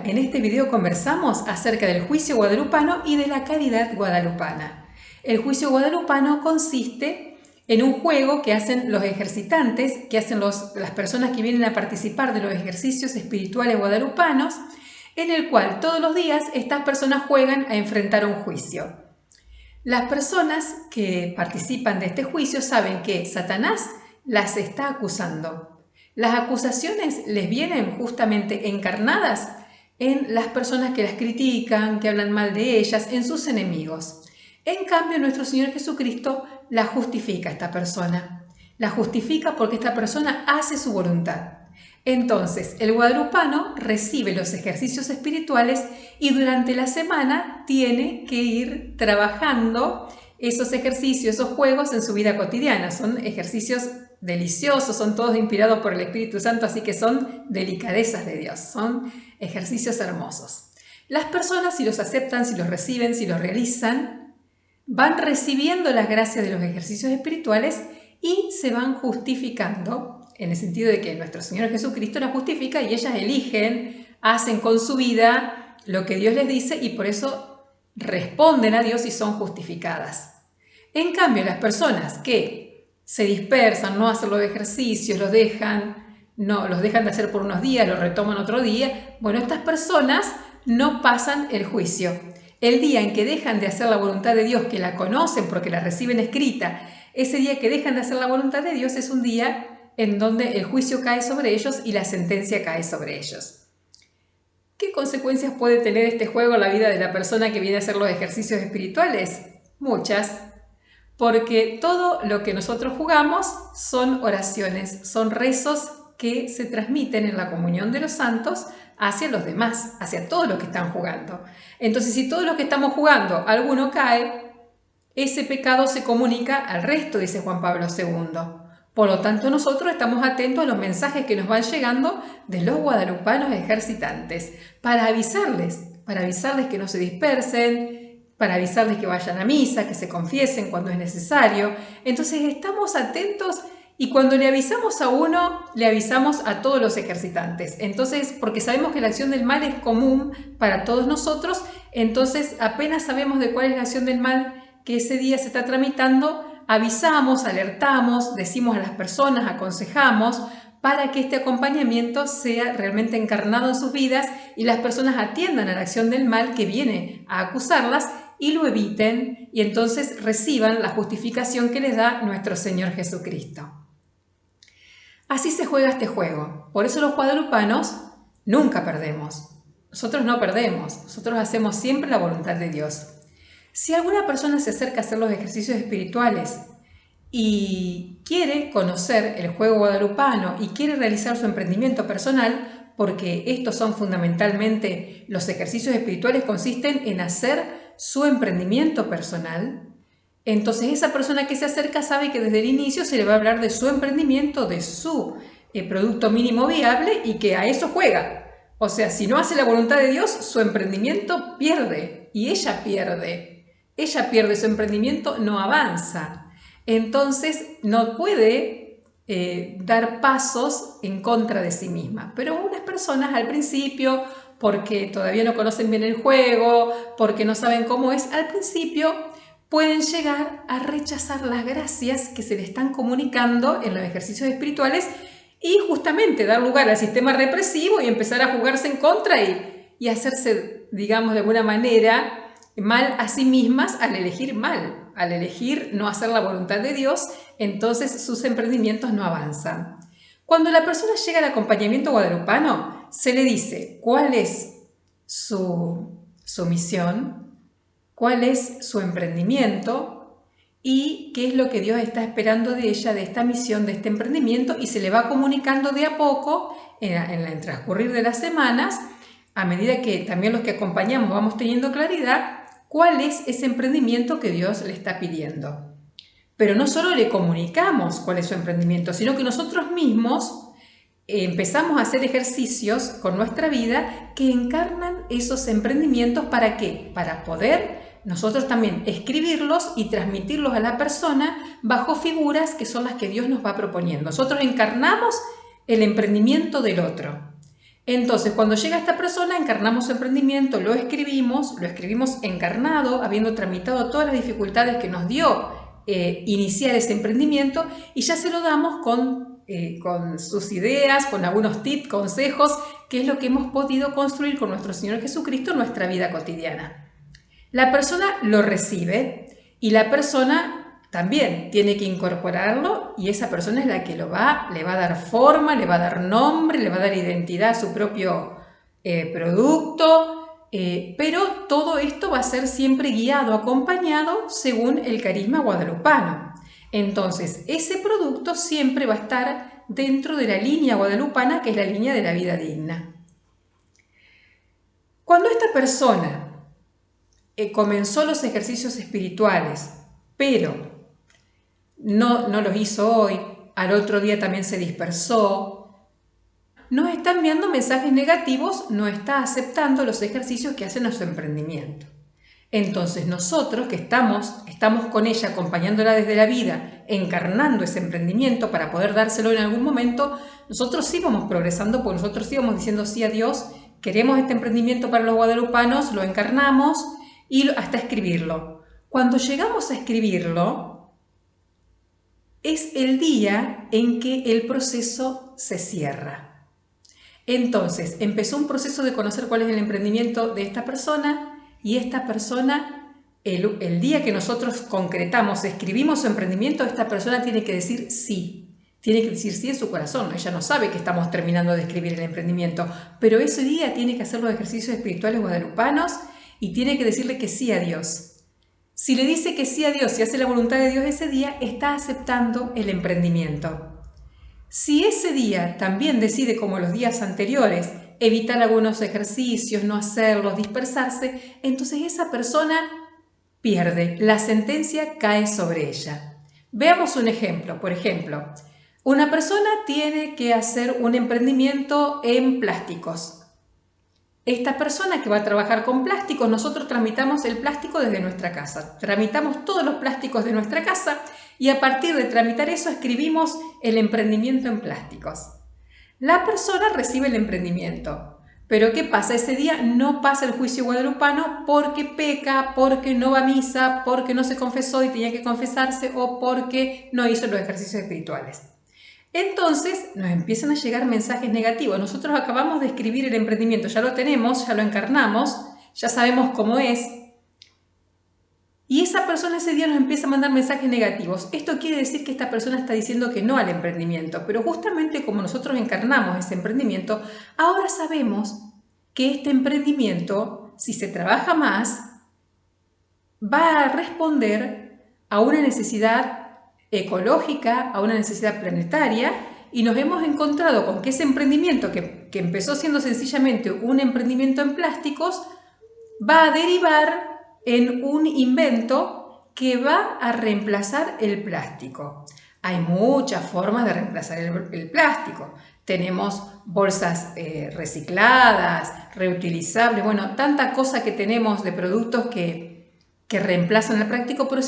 Hola, en este video conversamos acerca del juicio guadalupano y de la caridad guadalupana. El juicio guadalupano consiste en un juego que hacen los ejercitantes, que hacen las personas que vienen a participar de los ejercicios espirituales guadalupanos, en el cual todos los días estas personas juegan a enfrentar un juicio. Las personas que participan de este juicio saben que Satanás las está acusando. Las acusaciones les vienen justamente encarnadas en las personas que las critican, que hablan mal de ellas, en sus enemigos. En cambio, nuestro Señor Jesucristo la justifica a esta persona. La justifica porque esta persona hace su voluntad. Entonces, el guadalupano recibe los ejercicios espirituales y durante la semana tiene que ir trabajando esos ejercicios, esos juegos en su vida cotidiana. Son ejercicios deliciosos, son todos inspirados por el Espíritu Santo, así que son delicadezas de Dios, son ejercicios hermosos. Las personas, si los aceptan, si los reciben, si los realizan, van recibiendo las gracias de los ejercicios espirituales y se van justificando, en el sentido de que nuestro Señor Jesucristo las justifica y ellas eligen, hacen con su vida lo que Dios les dice y por eso responden a Dios y son justificadas. En cambio, las personas que se dispersan, no hacen los ejercicios, los dejan de hacer por unos días, los retoman otro día, bueno, estas personas no pasan el juicio. El día en que dejan de hacer la voluntad de Dios, que la conocen porque la reciben escrita, ese día que dejan de hacer la voluntad de Dios es un día en donde el juicio cae sobre ellos y la sentencia cae sobre ellos. ¿Qué consecuencias puede tener este juego en la vida de la persona que viene a hacer los ejercicios espirituales? Muchas. Porque todo lo que nosotros jugamos son oraciones, son rezos que se transmiten en la comunión de los santos hacia los demás, hacia todos los que están jugando. Entonces, si todos los que estamos jugando, alguno cae, ese pecado se comunica al resto, dice Juan Pablo II. Por lo tanto, nosotros estamos atentos a los mensajes que nos van llegando de los guadalupanos ejercitantes para avisarles que no se dispersen, para avisarles que vayan a misa, que se confiesen cuando es necesario. Entonces estamos atentos y cuando le avisamos a uno, le avisamos a todos los ejercitantes. Entonces, porque sabemos que la acción del mal es común para todos nosotros, entonces apenas sabemos de cuál es la acción del mal que ese día se está tramitando, avisamos, alertamos, decimos a las personas, aconsejamos, para que este acompañamiento sea realmente encarnado en sus vidas y las personas atiendan a la acción del mal que viene a acusarlas y lo eviten y entonces reciban la justificación que les da nuestro Señor Jesucristo. Así se juega este juego. Por eso los guadalupanos nunca perdemos. Nosotros no perdemos, nosotros hacemos siempre la voluntad de Dios. Si alguna persona se acerca a hacer los ejercicios espirituales y quiere conocer el juego guadalupano y quiere realizar su emprendimiento personal, porque estos son fundamentalmente los ejercicios espirituales, consisten en hacer su emprendimiento personal, entonces esa persona que se acerca sabe que desde el inicio se le va a hablar de su emprendimiento, de su producto mínimo viable y que a eso juega. O sea, si no hace la voluntad de Dios, su emprendimiento pierde y ella pierde. Ella pierde su emprendimiento, no avanza. Entonces no puede dar pasos en contra de sí misma. Pero unas personas al principio, porque todavía no conocen bien el juego, porque no saben cómo es, al principio pueden llegar a rechazar las gracias que se le están comunicando en los ejercicios espirituales y justamente dar lugar al sistema represivo y empezar a jugarse en contra y hacerse, digamos, de alguna manera mal a sí mismas al elegir mal, al elegir no hacer la voluntad de Dios, entonces sus emprendimientos no avanzan. Cuando la persona llega al acompañamiento guadalupano, se le dice cuál es su misión, cuál es su emprendimiento y qué es lo que Dios está esperando de ella, de esta misión, de este emprendimiento, y se le va comunicando de a poco en el transcurrir de las semanas, a medida que también los que acompañamos vamos teniendo claridad, cuál es ese emprendimiento que Dios le está pidiendo. Pero no solo le comunicamos cuál es su emprendimiento, sino que nosotros mismos empezamos a hacer ejercicios con nuestra vida que encarnan esos emprendimientos. ¿Para qué? Para poder nosotros también escribirlos y transmitirlos a la persona bajo figuras que son las que Dios nos va proponiendo. Nosotros encarnamos el emprendimiento del otro. Entonces, cuando llega esta persona, encarnamos su emprendimiento, lo escribimos encarnado, habiendo tramitado todas las dificultades que nos dio iniciar ese emprendimiento, y ya se lo damos con sus ideas, con algunos tips, consejos, que es lo que hemos podido construir con nuestro Señor Jesucristo en nuestra vida cotidiana. La persona lo recibe y la persona también tiene que incorporarlo, y esa persona es la que le va a dar forma, le va a dar nombre, le va a dar identidad a su propio producto, pero todo esto va a ser siempre guiado, acompañado según el carisma guadalupano. Entonces, ese producto siempre va a estar dentro de la línea guadalupana, que es la línea de la vida digna. Cuando esta persona comenzó los ejercicios espirituales, pero no los hizo hoy, al otro día también se dispersó, nos está enviando mensajes negativos, no está aceptando los ejercicios que hacen a su emprendimiento. Entonces nosotros que estamos con ella, acompañándola desde la vida, encarnando ese emprendimiento para poder dárselo en algún momento, nosotros sí vamos progresando, porque nosotros sí vamos diciendo sí a Dios, queremos este emprendimiento para los guadalupanos, lo encarnamos y hasta escribirlo. Cuando llegamos a escribirlo, es el día en que el proceso se cierra. Entonces, empezó un proceso de conocer cuál es el emprendimiento de esta persona, y esta persona, el día que nosotros concretamos, escribimos su emprendimiento, esta persona tiene que decir sí. Tiene que decir sí en su corazón. Ella no sabe que estamos terminando de escribir el emprendimiento, pero ese día tiene que hacer los ejercicios espirituales guadalupanos y tiene que decirle que sí a Dios. Si le dice que sí a Dios y hace la voluntad de Dios ese día, está aceptando el emprendimiento. Si ese día también decide, como los días anteriores, evitar algunos ejercicios, no hacerlos, dispersarse, entonces esa persona pierde, la sentencia cae sobre ella. Veamos un ejemplo. Por ejemplo, una persona tiene que hacer un emprendimiento en plásticos. Esta persona que va a trabajar con plásticos, nosotros tramitamos el plástico desde nuestra casa. Tramitamos todos los plásticos de nuestra casa y a partir de tramitar eso escribimos el emprendimiento en plásticos. La persona recibe el emprendimiento, pero ¿qué pasa? Ese día no pasa el juicio guadalupano porque peca, porque no va a misa, porque no se confesó y tenía que confesarse, o porque no hizo los ejercicios espirituales. Entonces nos empiezan a llegar mensajes negativos. Nosotros acabamos de escribir el emprendimiento, ya lo tenemos, ya lo encarnamos, ya sabemos cómo es. Y esa persona ese día nos empieza a mandar mensajes negativos. Esto quiere decir que esta persona está diciendo que no al emprendimiento, pero justamente como nosotros encarnamos ese emprendimiento, ahora sabemos que este emprendimiento, si se trabaja más, va a responder a una necesidad ecológica, a una necesidad planetaria, y nos hemos encontrado con que ese emprendimiento que empezó siendo sencillamente un emprendimiento en plásticos va a derivar en un invento que va a reemplazar el plástico. Hay muchas formas de reemplazar el plástico. Tenemos bolsas recicladas, reutilizables, bueno, tanta cosa que tenemos de productos que reemplazan al plástico, pero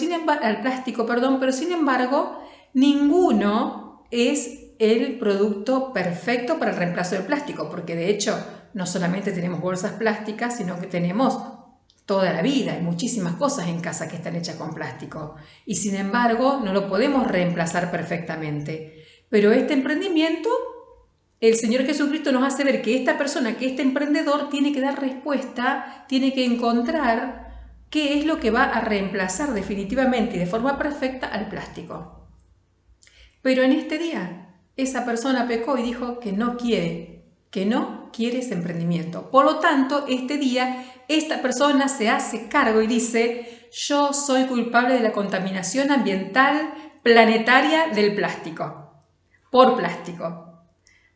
sin embargo, ninguno es el producto perfecto para el reemplazo del plástico, porque de hecho no solamente tenemos bolsas plásticas, sino que tenemos toda la vida. Hay muchísimas cosas en casa que están hechas con plástico y sin embargo no lo podemos reemplazar perfectamente. Pero este emprendimiento, el Señor Jesucristo nos hace ver que esta persona, que este emprendedor tiene que dar respuesta, tiene que encontrar qué es lo que va a reemplazar definitivamente y de forma perfecta al plástico. Pero en este día, esa persona pecó y dijo que no quiere ese emprendimiento. Por lo tanto, este día, esta persona se hace cargo y dice: yo soy culpable de la contaminación ambiental planetaria del plástico, por plástico.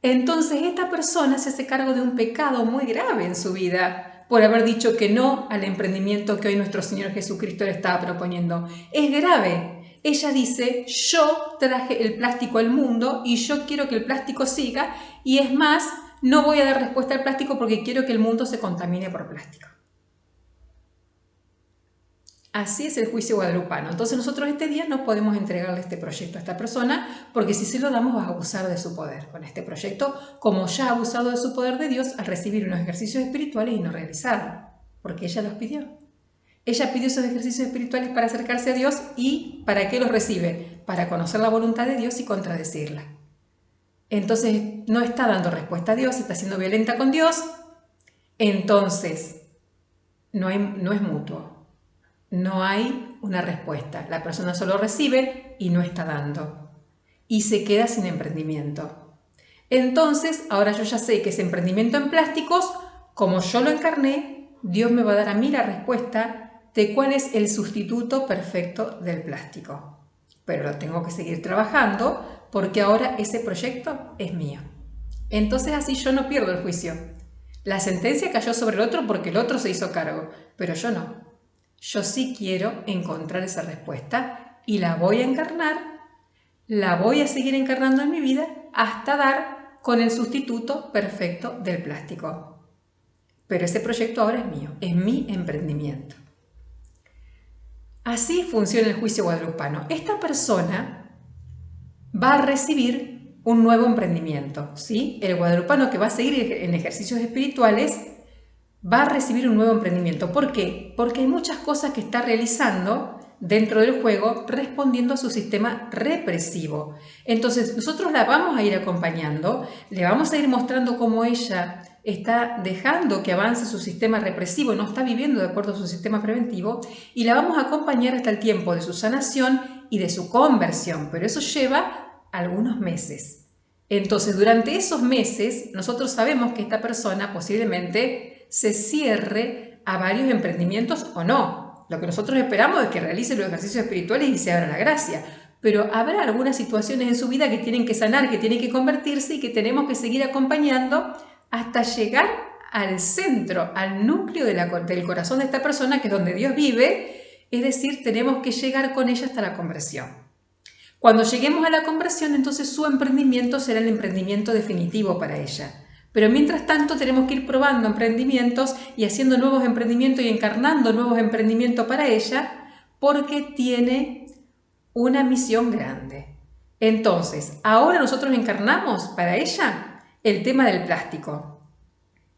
Entonces, esta persona se hace cargo de un pecado muy grave en su vida, por haber dicho que no al emprendimiento que hoy nuestro Señor Jesucristo le estaba proponiendo. Es grave. Ella dice: yo traje el plástico al mundo y yo quiero que el plástico siga, y es más, no voy a dar respuesta al plástico porque quiero que el mundo se contamine por plástico. Así es el juicio guadalupano. Entonces nosotros este día no podemos entregarle este proyecto a esta persona porque si se lo damos va a abusar de su poder con este proyecto, como ya ha abusado de su poder de Dios al recibir unos ejercicios espirituales y no realizarlo, porque ella los pidió. Ella pidió esos ejercicios espirituales para acercarse a Dios y ¿para qué los recibe? Para conocer la voluntad de Dios y contradecirla. Entonces no está dando respuesta a Dios, está siendo violenta con Dios, entonces no es mutuo. No hay una respuesta. La persona solo recibe y no está dando. Y se queda sin emprendimiento. Entonces, ahora yo ya sé que ese emprendimiento en plásticos, como yo lo encarné, Dios me va a dar a mí la respuesta de cuál es el sustituto perfecto del plástico. Pero lo tengo que seguir trabajando porque ahora ese proyecto es mío. Entonces así yo no pierdo el juicio. La sentencia cayó sobre el otro porque el otro se hizo cargo, pero yo no. Yo sí quiero encontrar esa respuesta y la voy a encarnar, la voy a seguir encarnando en mi vida hasta dar con el sustituto perfecto del plástico. Pero ese proyecto ahora es mío, es mi emprendimiento. Así funciona el juicio guadalupano. Esta persona va a recibir un nuevo emprendimiento, ¿sí? El guadalupano que va a seguir en ejercicios espirituales va a recibir un nuevo emprendimiento. ¿Por qué? Porque hay muchas cosas que está realizando dentro del juego respondiendo a su sistema represivo. Entonces nosotros la vamos a ir acompañando, le vamos a ir mostrando cómo ella está dejando que avance su sistema represivo, no está viviendo de acuerdo a su sistema preventivo y la vamos a acompañar hasta el tiempo de su sanación y de su conversión, pero eso lleva algunos meses. Entonces durante esos meses nosotros sabemos que esta persona posiblemente se cierre a varios emprendimientos o no. Lo que nosotros esperamos es que realice los ejercicios espirituales y se abra la gracia. Pero habrá algunas situaciones en su vida que tienen que sanar, que tienen que convertirse y que tenemos que seguir acompañando hasta llegar al centro, al núcleo del corazón de esta persona, que es donde Dios vive. Es decir, tenemos que llegar con ella hasta la conversión. Cuando lleguemos a la conversión, entonces su emprendimiento será el emprendimiento definitivo para ella. Pero mientras tanto tenemos que ir probando emprendimientos y haciendo nuevos emprendimientos y encarnando nuevos emprendimientos para ella porque tiene una misión grande. Entonces, ahora nosotros encarnamos para ella el tema del plástico.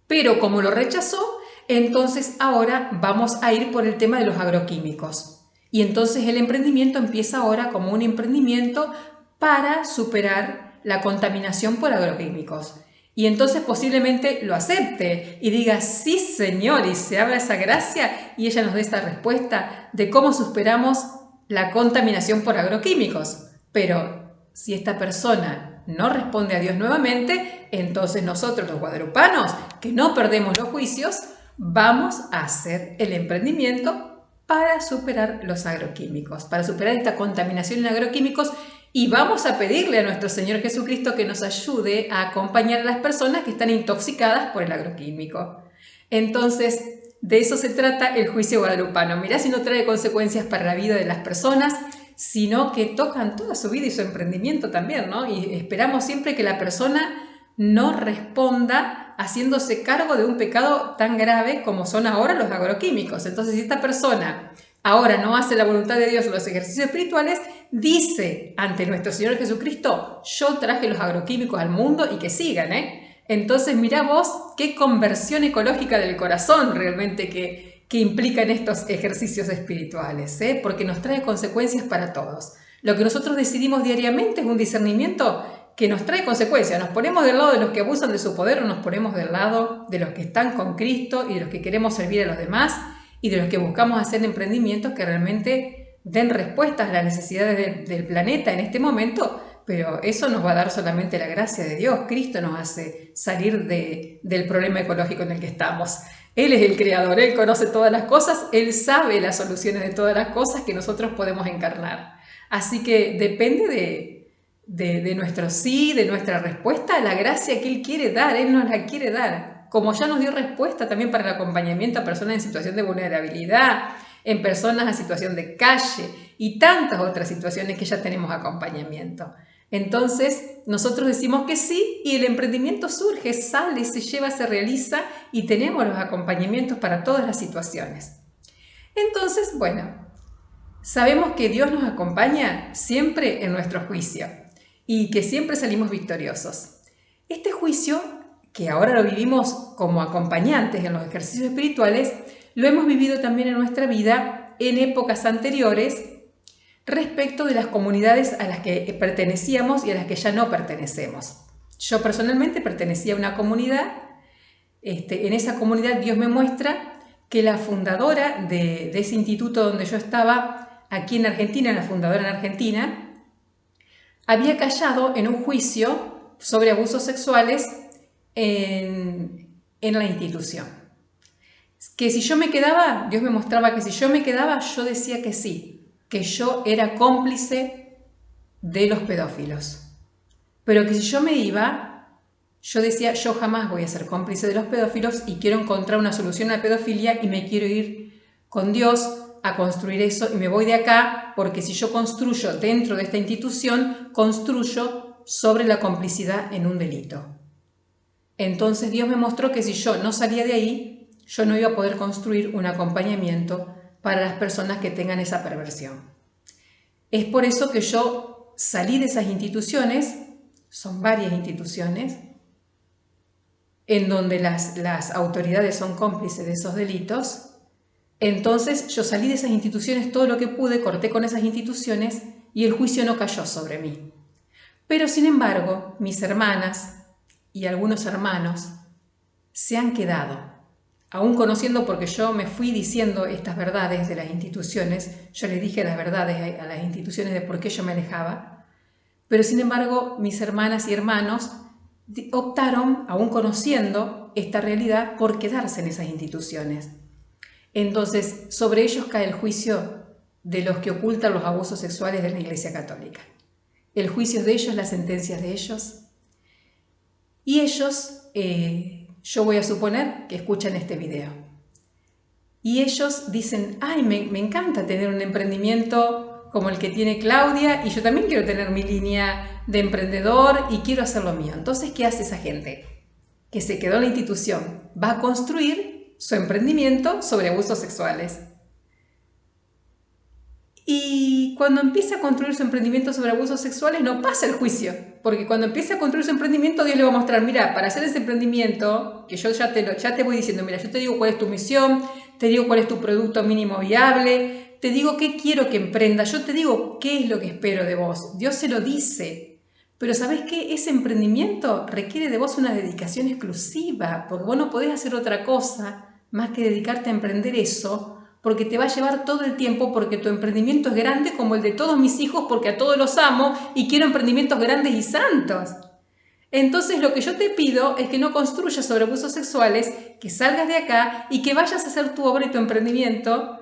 Pero como lo rechazó, entonces ahora vamos a ir por el tema de los agroquímicos. Y entonces el emprendimiento empieza ahora como un emprendimiento para superar la contaminación por agroquímicos. Y entonces posiblemente lo acepte y diga, sí señor, y se abra esa gracia y ella nos dé esa respuesta de cómo superamos la contaminación por agroquímicos. Pero si esta persona no responde a Dios nuevamente, entonces nosotros los guadalupanos, que no perdemos los juicios, vamos a hacer el emprendimiento para superar los agroquímicos, para superar esta contaminación en agroquímicos. Y vamos a pedirle a nuestro Señor Jesucristo que nos ayude a acompañar a las personas que están intoxicadas por el agroquímico. Entonces, de eso se trata el juicio guadalupano. Mirá si no trae consecuencias para la vida de las personas, sino que tocan toda su vida y su emprendimiento también, ¿no? Y esperamos siempre que la persona no responda haciéndose cargo de un pecado tan grave como son ahora los agroquímicos. Entonces, si esta persona ahora no hace la voluntad de Dios en los ejercicios espirituales, dice ante nuestro Señor Jesucristo, yo traje los agroquímicos al mundo y que sigan, Entonces mirá vos qué conversión ecológica del corazón realmente que implican estos ejercicios espirituales, porque nos trae consecuencias para todos. Lo que nosotros decidimos diariamente es un discernimiento que nos trae consecuencias. Nos ponemos del lado de los que abusan de su poder o nos ponemos del lado de los que están con Cristo y de los que queremos servir a los demás y de los que buscamos hacer emprendimientos que realmente den respuestas a las necesidades del planeta en este momento, pero eso nos va a dar solamente la gracia de Dios. Cristo nos hace salir del problema ecológico en el que estamos. Él es el creador, Él conoce todas las cosas, Él sabe las soluciones de todas las cosas que nosotros podemos encarnar. Así que depende de nuestro sí, de nuestra respuesta a la gracia que Él quiere dar, Él nos la quiere dar. Como ya nos dio respuesta también para el acompañamiento a personas en situación de vulnerabilidad, en personas en situación de calle y tantas otras situaciones que ya tenemos acompañamiento. Entonces nosotros decimos que sí y el emprendimiento surge, sale, se lleva, se realiza y tenemos los acompañamientos para todas las situaciones. Entonces, bueno, Sabemos que Dios nos acompaña siempre en nuestro juicio y que siempre salimos victoriosos. Este juicio, que ahora lo vivimos como acompañantes en los ejercicios espirituales, lo hemos vivido también en nuestra vida en épocas anteriores respecto de las comunidades a las que pertenecíamos y a las que ya no pertenecemos. Yo personalmente pertenecía a una comunidad. En esa comunidad Dios me muestra que la fundadora de ese instituto donde yo estaba, aquí en Argentina, la fundadora en Argentina, había callado en un juicio sobre abusos sexuales en la institución. Que si yo me quedaba, Dios me mostraba que si yo me quedaba, yo decía que sí, que yo era cómplice de los pedófilos. Pero que si yo me iba, yo decía, yo jamás voy a ser cómplice de los pedófilos y quiero encontrar una solución a la pedofilia y me quiero ir con Dios a construir eso y me voy de acá porque si yo construyo dentro de esta institución, construyo sobre la complicidad en un delito. Entonces Dios me mostró que si yo no salía de ahí, yo no iba a poder construir un acompañamiento para las personas que tengan esa perversión. Es por eso que yo salí de esas instituciones, son varias instituciones, en donde las autoridades son cómplices de esos delitos. Entonces yo salí de esas instituciones todo lo que pude, corté con esas instituciones y el juicio no cayó sobre mí. Pero sin embargo, mis hermanas y algunos hermanos se han quedado, aún conociendo, porque yo me fui diciendo estas verdades de las instituciones, yo les dije las verdades a las instituciones de por qué yo me alejaba, pero sin embargo mis hermanas y hermanos optaron, aún conociendo esta realidad, por quedarse en esas instituciones. Entonces, sobre ellos cae el juicio de los que ocultan los abusos sexuales de la Iglesia Católica. El juicio es de ellos, las sentencias de ellos. Y ellos, yo voy a suponer que escuchan este video. Y ellos dicen, ay, me encanta tener un emprendimiento como el que tiene Claudia y yo también quiero tener mi línea de emprendedor y quiero hacer lo mío. Entonces, ¿qué hace esa gente? Que se quedó en la institución. Va a construir su emprendimiento sobre abusos sexuales. Y cuando empieza a construir su emprendimiento sobre abusos sexuales no pasa el juicio, porque cuando empieza a construir su emprendimiento Dios le va a mostrar, mira, para hacer ese emprendimiento, que yo ya te voy diciendo, mira, yo te digo cuál es tu misión, te digo cuál es tu producto mínimo viable, te digo qué quiero que emprendas, yo te digo qué es lo que espero de vos. Dios se lo dice, pero ¿sabés qué? Ese emprendimiento requiere de vos una dedicación exclusiva, porque vos no podés hacer otra cosa más que dedicarte a emprender eso, porque te va a llevar todo el tiempo, porque tu emprendimiento es grande como el de todos mis hijos, porque a todos los amo y quiero emprendimientos grandes y santos. Entonces lo que yo te pido es que no construyas sobre abusos sexuales, que salgas de acá y que vayas a hacer tu obra y tu emprendimiento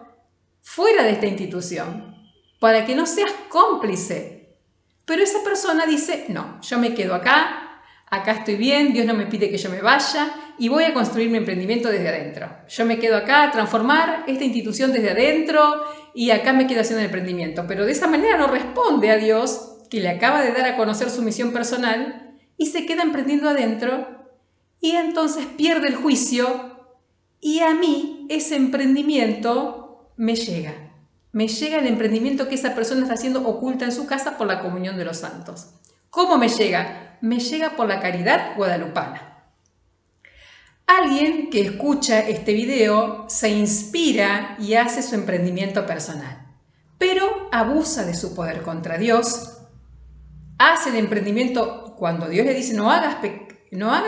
fuera de esta institución, para que no seas cómplice. Pero esa persona dice, no, yo me quedo acá estoy bien, Dios no me pide que yo me vaya y voy a construir mi emprendimiento desde adentro. Yo me quedo acá a transformar esta institución desde adentro y acá me quedo haciendo el emprendimiento. Pero de esa manera no responde a Dios, que le acaba de dar a conocer su misión personal, y se queda emprendiendo adentro y entonces pierde el juicio y a mí ese emprendimiento me llega. Me llega el emprendimiento que esa persona está haciendo oculta en su casa por la comunión de los santos. ¿Cómo me llega? Me llega por la caridad guadalupana. Alguien que escucha este video se inspira y hace su emprendimiento personal, pero abusa de su poder contra Dios, hace el emprendimiento cuando Dios le dice no hagas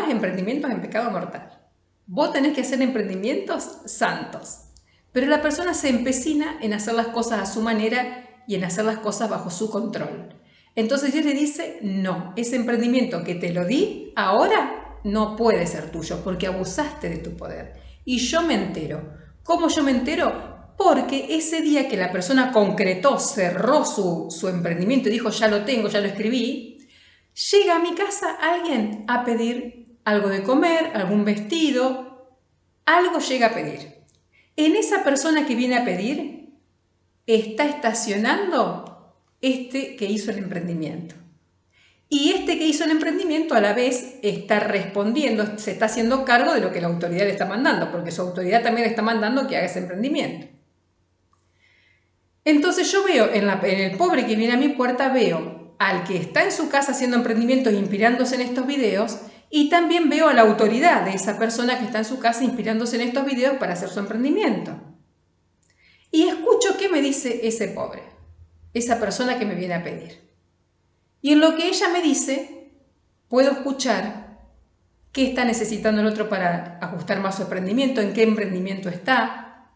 emprendimientos en pecado mortal. Vos tenés que hacer emprendimientos santos. Pero la persona se empecina en hacer las cosas a su manera y en hacer las cosas bajo su control. Entonces Dios le dice, no, ese emprendimiento que te lo di ahora no puede ser tuyo porque abusaste de tu poder. Y yo me entero. ¿Cómo yo me entero? Porque ese día que la persona concretó, cerró su emprendimiento y dijo, ya lo tengo, ya lo escribí, llega a mi casa alguien a pedir algo de comer, algún vestido, algo llega a pedir. En esa persona que viene a pedir está estacionando este que hizo el emprendimiento. Y este que hizo el emprendimiento a la vez está respondiendo, se está haciendo cargo de lo que la autoridad le está mandando, porque su autoridad también le está mandando que haga ese emprendimiento. Entonces yo veo en el pobre que viene a mi puerta, veo al que está en su casa haciendo emprendimientos, inspirándose en estos videos, y también veo a la autoridad de esa persona que está en su casa inspirándose en estos videos para hacer su emprendimiento. Y escucho qué me dice ese pobre, esa persona que me viene a pedir. Y en lo que ella me dice, puedo escuchar qué está necesitando el otro para ajustar más su emprendimiento, en qué emprendimiento está.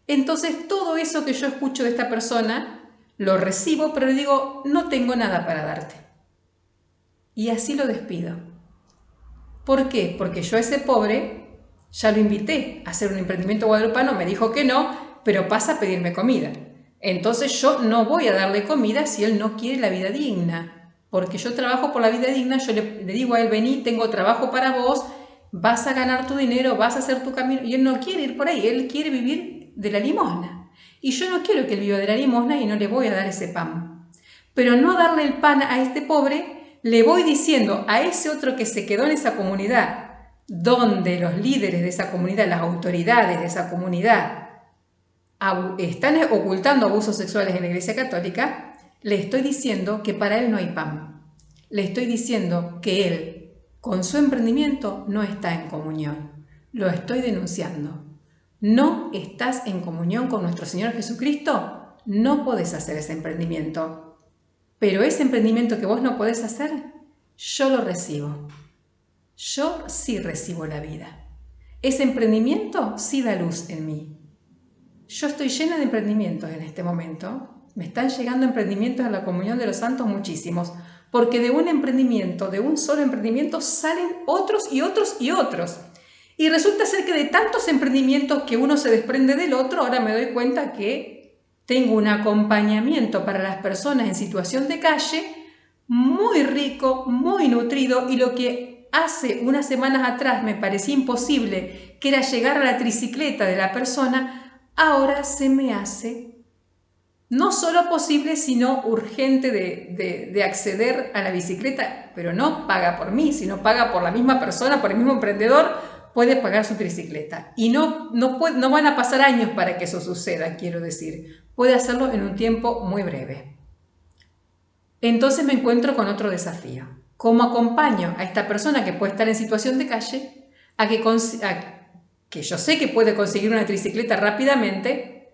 Entonces todo eso que yo escucho de esta persona, lo recibo, pero le digo, no tengo nada para darte. Y así lo despido. ¿Por qué? Porque yo a ese pobre ya lo invité a hacer un emprendimiento guadalupano, me dijo que no, pero pasa a pedirme comida. Entonces yo no voy a darle comida si él no quiere la vida digna, porque yo trabajo por la vida digna, yo le digo a él, vení, tengo trabajo para vos, vas a ganar tu dinero, vas a hacer tu camino, y él no quiere ir por ahí, él quiere vivir de la limosna. Y yo no quiero que él viva de la limosna y no le voy a dar ese pan. Pero no darle el pan a este pobre, le voy diciendo a ese otro que se quedó en esa comunidad, donde los líderes de esa comunidad, las autoridades de esa comunidad, están ocultando abusos sexuales en la Iglesia Católica, le estoy diciendo que para él no hay pan. Le estoy diciendo que él, con su emprendimiento, no está en comunión. Lo estoy denunciando. No estás en comunión con nuestro Señor Jesucristo, no podés hacer ese emprendimiento. Pero ese emprendimiento que vos no podés hacer, yo lo recibo. Yo sí recibo la vida. Ese emprendimiento sí da luz en mí. Yo estoy llena de emprendimientos en este momento. Me están llegando emprendimientos a la comunión de los santos muchísimos, porque de un emprendimiento, de un solo emprendimiento, salen otros y otros y otros. Y resulta ser que de tantos emprendimientos que uno se desprende del otro, ahora me doy cuenta que tengo un acompañamiento para las personas en situación de calle muy rico, muy nutrido, y lo que hace unas semanas atrás me parecía imposible, que era llegar a la tricicleta de la persona, ahora se me hace no solo posible, sino urgente de acceder a la bicicleta, pero no paga por mí, sino paga por la misma persona, por el mismo emprendedor, puede pagar su tricicleta. Y no van a pasar años para que eso suceda, quiero decir. Puede hacerlo en un tiempo muy breve. Entonces me encuentro con otro desafío. ¿Cómo acompaño a esta persona que puede estar en situación de calle a que yo sé que puede conseguir una tricicleta rápidamente,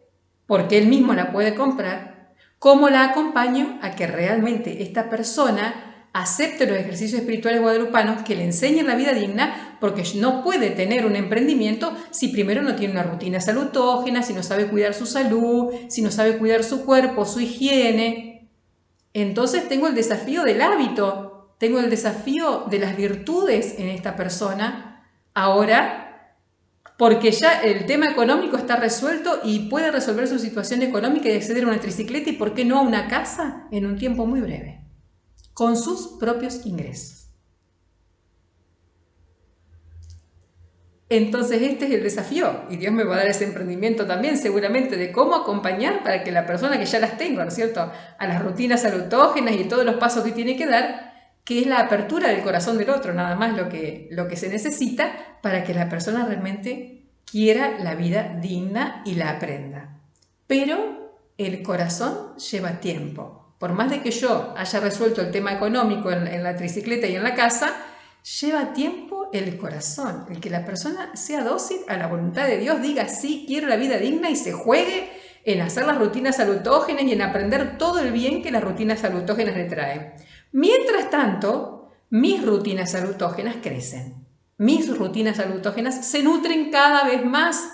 porque él mismo la puede comprar? ¿Cómo la acompaño a que realmente esta persona acepte los ejercicios espirituales guadalupanos que le enseñen la vida digna? Porque no puede tener un emprendimiento si primero no tiene una rutina salutógena, si no sabe cuidar su salud, si no sabe cuidar su cuerpo, su higiene. Entonces tengo el desafío del hábito, tengo el desafío de las virtudes en esta persona ahora, porque ya el tema económico está resuelto y puede resolver su situación económica y acceder a una tricicleta y, ¿por qué no, a una casa en un tiempo muy breve, con sus propios ingresos? Entonces este es el desafío, y Dios me va a dar ese emprendimiento también seguramente de cómo acompañar para que la persona que ya las tengo, ¿no es cierto?, a las rutinas salutógenas y todos los pasos que tiene que dar, que es la apertura del corazón del otro, nada más lo que se necesita para que la persona realmente quiera la vida digna y la aprenda. Pero el corazón lleva tiempo. Por más de que yo haya resuelto el tema económico en la tricicleta y en la casa, lleva tiempo el corazón, el que la persona sea dócil a la voluntad de Dios, diga sí, quiero la vida digna, y se juegue en hacer las rutinas salutógenas y en aprender todo el bien que las rutinas salutógenas le traen. Mientras tanto, mis rutinas salutógenas crecen. Mis rutinas salutógenas se nutren cada vez más.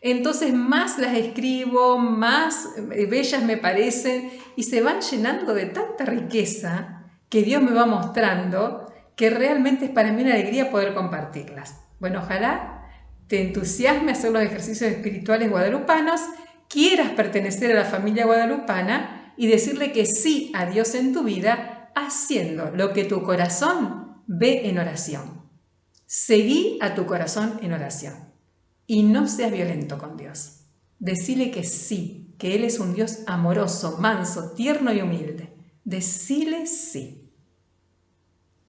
Entonces más las escribo, más bellas me parecen y se van llenando de tanta riqueza que Dios me va mostrando, que realmente es para mí una alegría poder compartirlas. Bueno, ojalá te entusiasme hacer los ejercicios espirituales guadalupanos, quieras pertenecer a la familia guadalupana y decirle que sí a Dios en tu vida, haciendo lo que tu corazón ve en oración. Seguí a tu corazón en oración y no seas violento con Dios. Decile que sí, que Él es un Dios amoroso, manso, tierno y humilde. Decile sí.